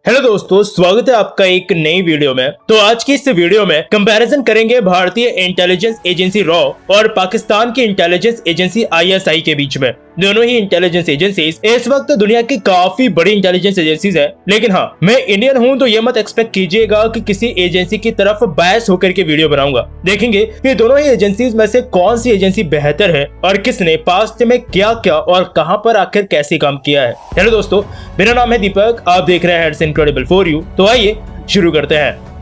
Hello दोस्तों, स्वागत है आपका एक नई वीडियो में। तो आज की इस वीडियो में कंपैरिजन करेंगे भारतीय इंटेलिजेंस एजेंसी रॉ और पाकिस्तान की इंटेलिजेंस एजेंसी आईएसआई के बीच में। दोनों ही इंटेलिजेंस एजेंसीज इस वक्त दुनिया की काफी बड़ी इंटेलिजेंस एजेंसीज है, लेकिन हाँ, मैं इंडियन हूँ तो ये मत एक्सपेक्ट कीजिएगा कि किसी एजेंसी की तरफ बायस होकर के वीडियो बनाऊंगा। देखेंगे कि दोनों ही एजेंसीज में से कौन सी एजेंसी बेहतर है और किसने पास्ट में क्या क्या और कहां पर आखिर कैसे काम किया है। हेलो दोस्तों, मेरा नाम है दीपक, आप देख रहे हैं इट्स इनक्रेडिबल फॉर यू। तो आइए शुरू करते हैं।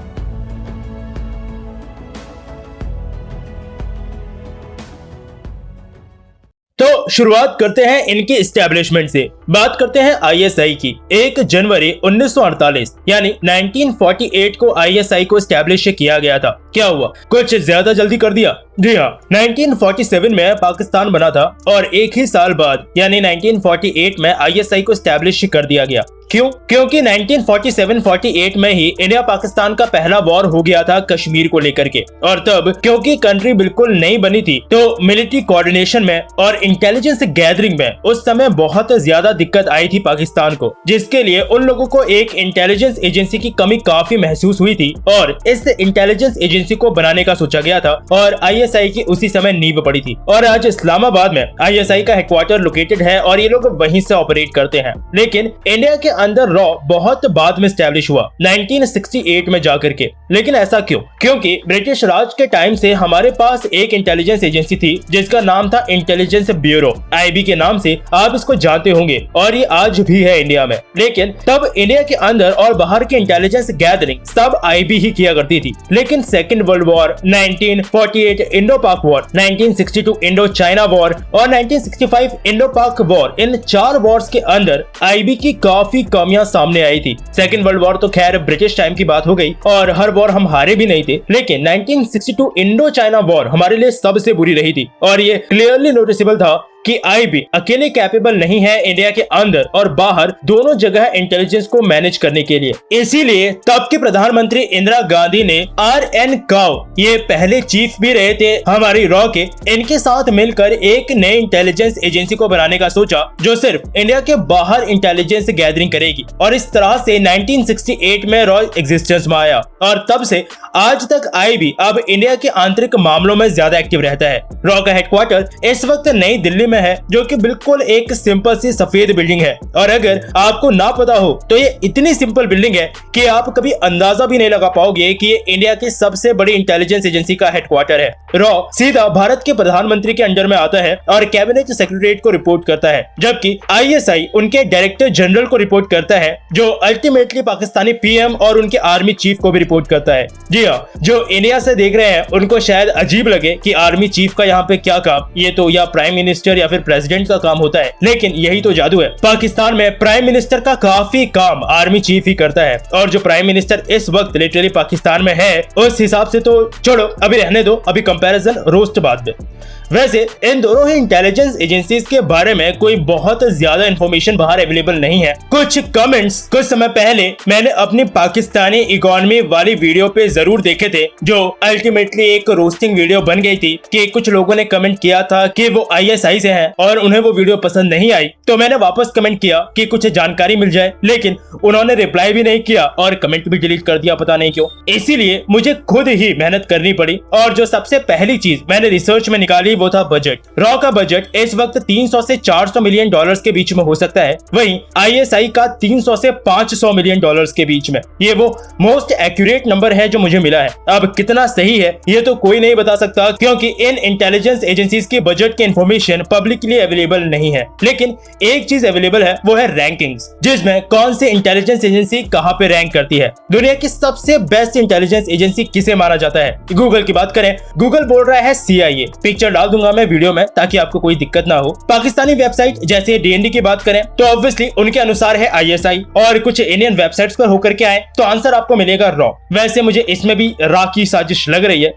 तो शुरुआत करते हैं इनकी एस्टेब्लिशमेंट से। बात करते हैं आईएसआई की। 1 जनवरी 1948 यानी 1948 को आईएसआई को एस्टेब्लिश किया गया था। क्या हुआ, कुछ ज्यादा जल्दी कर दिया? जी हाँ, 1947 में पाकिस्तान बना था और एक ही साल बाद यानी 1948 में आईएसआई को एस्टेब्लिश कर दिया गया। क्यों? क्योंकि 1947-48 में ही इंडिया पाकिस्तान का पहला वॉर हो गया था कश्मीर को लेकर के, और तब क्योंकि कंट्री बिल्कुल नई बनी थी तो मिलिट्री कोऑर्डिनेशन में और इंटेलिजेंस गैदरिंग में उस समय बहुत ज्यादा दिक्कत आई थी पाकिस्तान को, जिसके लिए उन लोगों को एक इंटेलिजेंस एजेंसी की कमी काफी महसूस हुई थी और इस इंटेलिजेंस एजेंसी को बनाने का सोचा गया था और आईएसआई की उसी समय नींव पड़ी थी। और आज इस्लामाबाद में आईएसआई का हेडक्वार्टर लोकेटेड है और ये लोग वहीं से ऑपरेट करते हैं। लेकिन इंडिया के अंदर रॉ बहुत बाद में स्टैब्लिश हुआ 1968 में जाकर के। लेकिन ऐसा क्यों? क्योंकि ब्रिटिश राज के टाइम से हमारे पास एक इंटेलिजेंस एजेंसी थी जिसका नाम था इंटेलिजेंस ब्यूरो, आईबी के नाम से आप इसको जानते होंगे, और ये आज भी है इंडिया में। लेकिन तब इंडिया के अंदर और बाहर की इंटेलिजेंस गैदरिंग सब आईबी ही किया करती थी। लेकिन सेकेंड वर्ल्ड वॉर, 1948 इंडो पाक वॉर, 1962 इंडो चाइना वॉर और 1965 इंडो पाक वॉर, इन 4 वॉर्स के अंदर आईबी की काफी कमियां सामने आई थी। सेकेंड वर्ल्ड वॉर तो खैर ब्रिटिश टाइम की बात हो गई और हर वॉर हम हारे भी नहीं थे, लेकिन 1962 इंडो चाइना वॉर हमारे लिए सबसे बुरी रही थी और ये क्लियरली नोटिसेबल था कि आईबी अकेले कैपेबल नहीं है इंडिया के अंदर और बाहर दोनों जगह इंटेलिजेंस को मैनेज करने के लिए। इसीलिए तब के प्रधानमंत्री इंदिरा गांधी ने RN काव, ये पहले चीफ भी रहे थे हमारी रॉ के, इनके साथ मिलकर एक नई इंटेलिजेंस एजेंसी को बनाने का सोचा जो सिर्फ इंडिया के बाहर इंटेलिजेंस गैदरिंग करेगी। और इस तरह से 1968 में रॉ एग्जिस्टेंस में आया और तब से आज तक आईबी अब इंडिया के आंतरिक मामलों में ज्यादा एक्टिव रहता है। रॉ का हेडक्वार्टर इस वक्त नई दिल्ली में है, जो कि बिल्कुल एक सिंपल सी सफेद बिल्डिंग है। और अगर आपको ना पता हो तो ये इतनी सिंपल बिल्डिंग है कि आप कभी अंदाजा भी नहीं लगा पाओगे कि ये इंडिया की सबसे बड़ी इंटेलिजेंस एजेंसी का हेडक्वार्टर है। रॉ सीधा भारत के प्रधानमंत्री के अंडर में आता है और कैबिनेट सेक्रेटरीट को रिपोर्ट करता है, जबकि आईएसआई उनके डायरेक्टर जनरल को रिपोर्ट करता है, जो अल्टीमेटली पाकिस्तानी पीएम और उनके आर्मी चीफ को भी रिपोर्ट करता है। जी हाँ, जो इंडिया से देख रहे हैं उनको शायद अजीब लगे कि आर्मी चीफ का यहाँ पे क्या काम, ये तो या प्राइम मिनिस्टर या फिर प्रेसिडेंट का काम होता है, लेकिन यही तो जादू है। पाकिस्तान में प्राइम मिनिस्टर का काफी काम आर्मी चीफ ही करता है और जो प्राइम मिनिस्टर इस वक्त लिटरली पाकिस्तान में है, उस हिसाब से तो छोड़ो, अभी रहने दो, अभी कंपैरिजन रोस्ट बाद में। वैसे इन दोनों ही इंटेलिजेंस एजेंसीज के बारे में कोई बहुत ज्यादा इंफॉर्मेशन बाहर अवेलेबल नहीं है। कुछ कमेंट्स कुछ समय पहले मैंने अपनी पाकिस्तानी इकोनॉमी वाली वीडियो पे जरूर देखे थे, जो अल्टीमेटली एक रोस्टिंग वीडियो बन गई थी कि कुछ लोगों ने कमेंट किया था कि वो आईएसआई से हैं और उन्हें वो वीडियो पसंद नहीं आई। तो मैंने वापस कमेंट किया कि कुछ जानकारी मिल जाए, लेकिन उन्होंने रिप्लाई भी नहीं किया और कमेंट भी डिलीट कर दिया, पता नहीं क्यों। इसीलिए मुझे खुद ही मेहनत करनी पड़ी और जो सबसे पहली चीज मैंने रिसर्च में निकाली वो था बजट। रॉ का बजट इस वक्त 300 से 400 मिलियन डॉलर्स के बीच में हो सकता है, वहीं आईएसआई का 300 से 500 मिलियन डॉलर्स के बीच में। ये वो मोस्ट एक्यूरेट नंबर है जो मुझे मिला है। अब कितना सही है ये तो कोई नहीं बता सकता, क्योंकि इन इंटेलिजेंस एजेंसीज के बजट की इंफॉर्मेशन पब्लिकली अवेलेबल नहीं है। लेकिन एक चीज अवेलेबल है, वो है रैंकिंग्स, जिसमें कौन सी इंटेलिजेंस एजेंसी कहां पे रैंक करती है। दुनिया की सबसे बेस्ट इंटेलिजेंस एजेंसी किसे माना जाता है? गूगल की बात करें, गूगल बोल रहा है CIA। पिक्चर डाल दूंगा मैं वीडियो में ताकि आपको कोई दिक्कत ना हो। पाकिस्तानी वेबसाइट जैसे DND की बात करें तो ऑब्वियसली उनके अनुसार है ISI, और कुछ इंडियन वेबसाइट्स पर होकर के आए तो आंसर आपको मिलेगा रॉ। वैसे मुझे इसमें भी रॉ की साजिश लग रही है,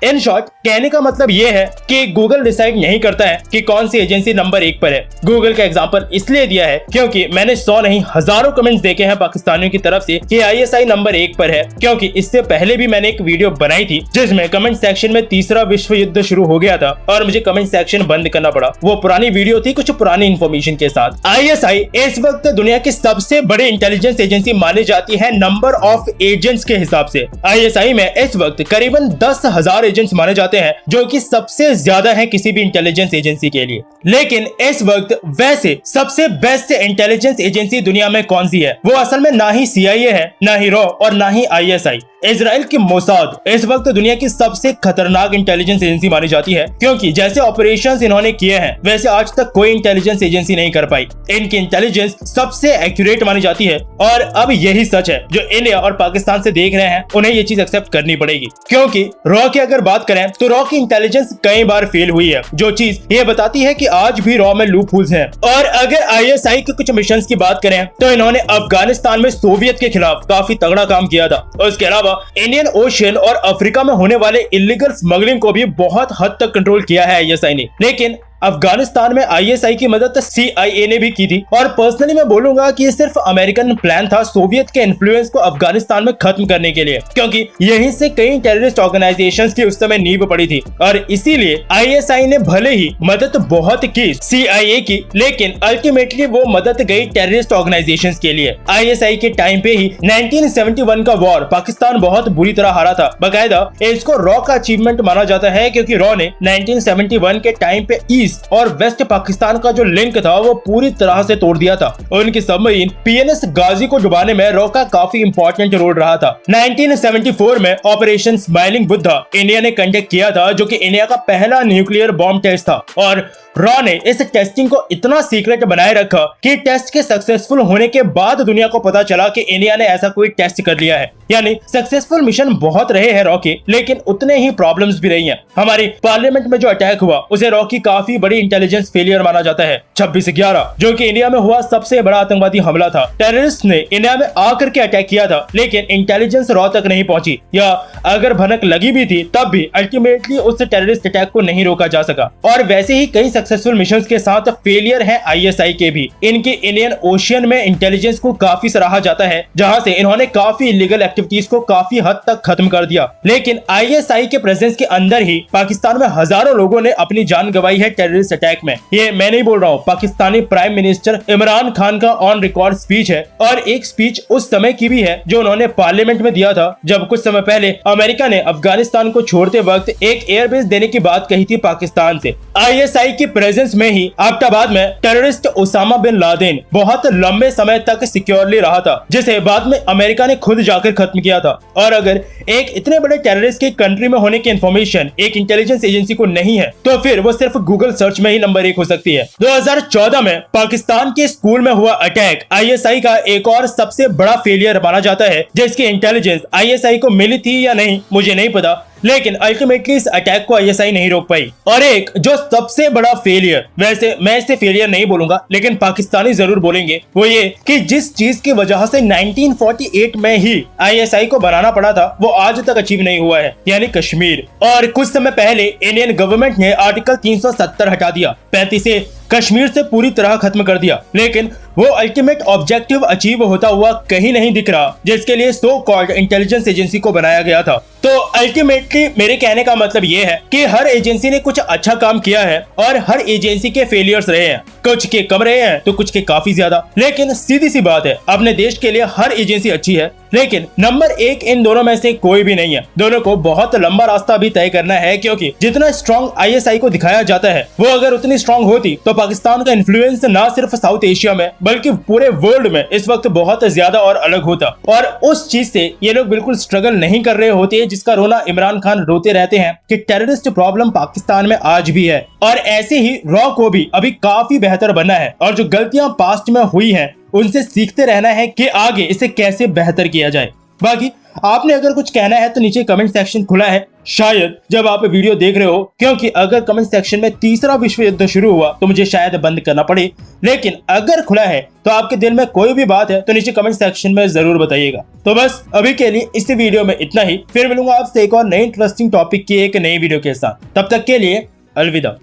इन शॉर्ट कहने का मतलब ये है कि गूगल डिसाइड नहीं करता है कि कौन सी एजेंसी नंबर 1 पर है। गूगल का एग्जांपल इसलिए दिया है क्योंकि मैंने 100 नहीं हजारों कमेंट्स देखे हैं पाकिस्तानियों की तरफ से कि ISI नंबर 1 पर है, क्योंकि इससे पहले भी मैंने एक वीडियो बनाई थी जिसमें कमेंट सेक्शन में तीसरा विश्व युद्ध शुरू हो गया था और मुझे कमेंट सेक्शन बंद करना पड़ा। वो पुरानी वीडियो थी कुछ पुरानी इंफॉर्मेशन के साथ। ISI इस वक्त दुनिया की सबसे बड़ी इंटेलिजेंस एजेंसी मानी जाती है नंबर ऑफ एजेंट्स के हिसाब से। ISI में इस वक्त करीबन 10,000 एजेंट्स माने जाते हैं, जो कि सबसे ज्यादा है किसी भी इंटेलिजेंस एजेंसी के लिए। लेकिन इस वक्त वैसे सबसे बेस्ट इंटेलिजेंस एजेंसी दुनिया में कौन सी है? वो असल में ना ही CIA है, ना ही रॉ और ना ही ISI। इजराइल की मोसाद इस वक्त दुनिया की सबसे खतरनाक इंटेलिजेंस एजेंसी मानी जाती है, क्योंकि जैसे ऑपरेशंस इन्होंने किए हैं वैसे आज तक कोई इंटेलिजेंस एजेंसी नहीं कर पाई। इनकी इंटेलिजेंस सबसे एक्यूरेट मानी जाती है और अब यही सच है जो इंडिया और पाकिस्तान से देख रहे हैं, उन्हें ये चीज एक्सेप्ट करनी पड़ेगी। क्योंकि रॉ की अगर बात करें तो रॉ की इंटेलिजेंस कई बार फेल हुई है, जो चीज ये बताती है कि आज भी रॉ में लूप होल्स हैं। और अगर ISI के कुछ मिशन की बात करें तो इन्होंने अफगानिस्तान में सोवियत के खिलाफ काफी तगड़ा काम किया था। उसके अलावा इंडियन ओशियन और अफ्रीका में होने वाले इलीगल स्मगलिंग को भी बहुत हद तक कंट्रोल किया है ISI ने। लेकिन अफगानिस्तान में ISI की मदद CIA ने भी की थी। और पर्सनली मैं बोलूंगा कि ये सिर्फ अमेरिकन प्लान था सोवियत के इन्फ्लुएंस को अफगानिस्तान में खत्म करने के लिए, क्योंकि यहीं से कई टेररिस्ट ऑर्गेनाइजेशंस की उस समय नींव पड़ी थी। और इसीलिए ISI ने भले ही मदद बहुत की CIA की, लेकिन अल्टीमेटली वो मदद गई टेररिस्ट ऑर्गेनाइजेशंस के लिए। ISI के टाइम पे ही 1971 का वॉर पाकिस्तान बहुत बुरी तरह हारा था। बाकायदा इसको रॉ का अचीवमेंट माना जाता है, क्योंकि रॉ ने 1971 के टाइम पे ईस्ट और वेस्ट पाकिस्तान का जो लिंक था वो पूरी तरह से तोड़ दिया था। उनकी सबमरीन PNS गाजी को डुबाने में रॉ का काफी इंपॉर्टेंट रोल रहा था। 1974 में ऑपरेशन स्माइलिंग बुद्धा इंडिया ने कंडक्ट किया था, जो कि इंडिया का पहला न्यूक्लियर बॉम्ब टेस्ट था। और रॉ ने इस टेस्टिंग को इतना सीक्रेट बनाए रखा कि टेस्ट के सक्सेसफुल होने के बाद दुनिया को पता चला कि इंडिया ने ऐसा कोई टेस्ट कर लिया है। यानी सक्सेसफुल मिशन बहुत रहे हैं रॉ के, लेकिन उतने ही प्रॉब्लम्स भी रही हैं। हमारी पार्लियामेंट में जो अटैक हुआ उसे रॉ की काफी बड़ी इंटेलिजेंस फेलियर माना जाता है। 26/11 जो कि इंडिया में हुआ सबसे बड़ा आतंकवादी हमला था। टेररिस्ट ने इंडिया में आकर के अटैक किया था, लेकिन इंटेलिजेंस रॉ तक नहीं पहुंची, या अगर भनक लगी भी थी तब भी अल्टीमेटली उस टेररिस्ट अटैक को नहीं रोका जा सका। और वैसे ही कई सक्सेसफुल मिशंस के साथ फेलियर है ISI के भी। इनके इंडियन ओशियन में इंटेलिजेंस को काफी सराहा जाता है, जहां से इन्होंने काफी इलीगल एक्टिविटीज को काफी हद तक खत्म कर दिया। लेकिन ISI के प्रेजेंस के अंदर ही पाकिस्तान में हजारों लोगों ने अपनी जान गंवाई है टेररिस्ट अटैक में। ये मैं नहीं बोल रहा हूँ, पाकिस्तानी प्राइम मिनिस्टर इमरान खान का ऑन रिकॉर्ड स्पीच है। और एक स्पीच उस समय की भी है जो उन्होंने पार्लियामेंट में दिया था, जब कुछ समय पहले अमेरिका ने अफगानिस्तान को छोड़ते वक्त एक एयरबेस देने की बात कही थी पाकिस्तान से। ISI की प्रेजेंस में ही एबटाबाद में टेररिस्ट ओसामा बिन लादेन बहुत लंबे समय तक सिक्योरली रहा था, जिसे बाद में अमेरिका ने खुद जाकर खत्म किया था। और अगर एक इतने बड़े टेररिस्ट के कंट्री में होने की इंफॉर्मेशन एक इंटेलिजेंस एजेंसी को नहीं है, तो फिर वो सिर्फ गूगल सर्च में ही नंबर 1 हो सकती है। 2014 में पाकिस्तान के स्कूल में हुआ अटैक ISI का एक और सबसे बड़ा फेलियर माना जाता है, जिसकी इंटेलिजेंस ISI को मिली थी या नहीं मुझे नहीं पता, लेकिन अल्टीमेटली इस अटैक को ISI नहीं रोक पाई। और एक जो सबसे बड़ा फेलियर, वैसे मैं इसे फेलियर नहीं बोलूंगा लेकिन पाकिस्तानी जरूर बोलेंगे, वो ये कि जिस चीज की वजह से 1948 में ही ISI को बनाना पड़ा था वो आज तक अचीव नहीं हुआ है, यानी कश्मीर। और कुछ समय पहले इंडियन गवर्नमेंट ने आर्टिकल 370 हटा दिया, 35 कश्मीर से पूरी तरह खत्म कर दिया, लेकिन वो अल्टीमेट ऑब्जेक्टिव अचीव होता हुआ कहीं नहीं दिख रहा, जिसके लिए सो कॉल्ड इंटेलिजेंस एजेंसी को बनाया गया था। तो अल्टीमेटली मेरे कहने का मतलब ये है कि हर एजेंसी ने कुछ अच्छा काम किया है और हर एजेंसी के फेलियर्स रहे हैं, कुछ के कम रहे हैं तो कुछ के काफी ज्यादा। लेकिन सीधी सी बात है, अपने देश के लिए हर एजेंसी अच्छी है, लेकिन नंबर 1 इन दोनों में से कोई भी नहीं है। दोनों को बहुत लंबा रास्ता भी तय करना है, क्योंकि जितना स्ट्रॉन्ग ISI को दिखाया जाता है वो अगर उतनी स्ट्रॉन्ग होती तो पाकिस्तान का इन्फ्लुएंस ना सिर्फ साउथ एशिया में बल्कि पूरे वर्ल्ड में इस वक्त बहुत ज्यादा और अलग होता। और उस चीज से ये लोग बिल्कुल स्ट्रगल नहीं कर रहे होते जिसका रोना इमरान खान रोते रहते हैं कि टेररिस्ट प्रॉब्लम पाकिस्तान में आज भी है। और ऐसे ही रॉ को भी अभी काफी बेहतर बनना है और जो गलतियां पास्ट में हुई हैं उनसे सीखते रहना है कि आगे इसे कैसे बेहतर किया जाए। बाकी आपने अगर कुछ कहना है तो नीचे कमेंट सेक्शन खुला है, शायद जब आप वीडियो देख रहे हो, क्योंकि अगर कमेंट सेक्शन में तीसरा विश्व युद्ध शुरू हुआ तो मुझे शायद बंद करना पड़े, लेकिन अगर खुला है तो आपके दिल में कोई भी बात है तो नीचे कमेंट सेक्शन में जरूर बताइएगा। तो बस अभी के लिए इस वीडियो में इतना ही, फिर मिलूंगा आपसे एक और नई इंटरेस्टिंग टॉपिक की एक नई वीडियो के साथ। तब तक के लिए अलविदा।